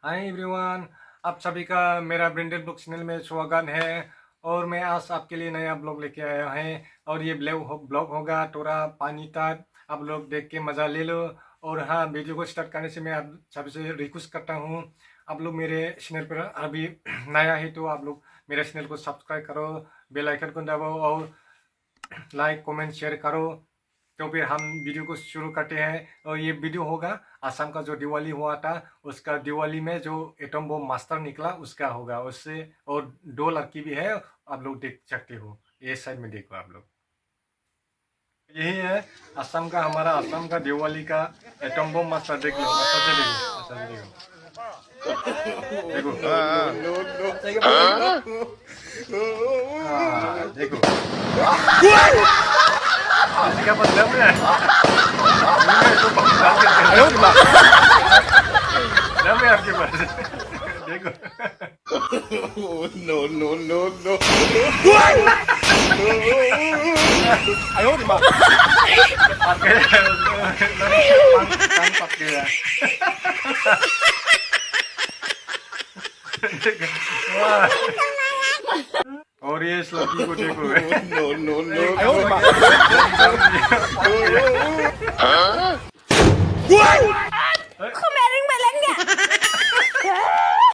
Hi everyone, आप सभी का मेरा ब्रेंडेड ब्लॉग चैनल में स्वागत है। और मैं आज आपके लिए नया ब्लॉग लेके आया है। और ये ब्लॉग होगा थोड़ा पानी तक, आप लोग देख के मज़ा ले लो। और हाँ, वीडियो को स्टार्ट करने से मैं आप सभी से रिक्वेस्ट करता हूँ, आप लोग मेरे चैनल पर अभी नया है तो आप लोग मेरे चैनल को सब्सक्राइब करो, बेल आइकन को दबाओ और लाइक कमेंट शेयर करो। तो फिर हम वीडियो को शुरू करते हैं। और ये वीडियो होगा असम का जो दिवाली हुआ था, उसका दिवाली में जो एटम बम मास्टर निकला उसका होगा उससे। और दो लड़की भी है, आप लोग देख सकते हो, ये साइड में देखो आप लोग। यही है असम का, हमारा असम का दिवाली का एटम बम मास्टर। देख लो, अच्छा से देखो, अच्छा से देखो, देखो देखो इसका मतलब है दम है आपके पास। देखो No, no, no, no. आपके कान पक गया। वाह, और ये इस लड़की को देखो। No, no, no. दम दिया, पक गया।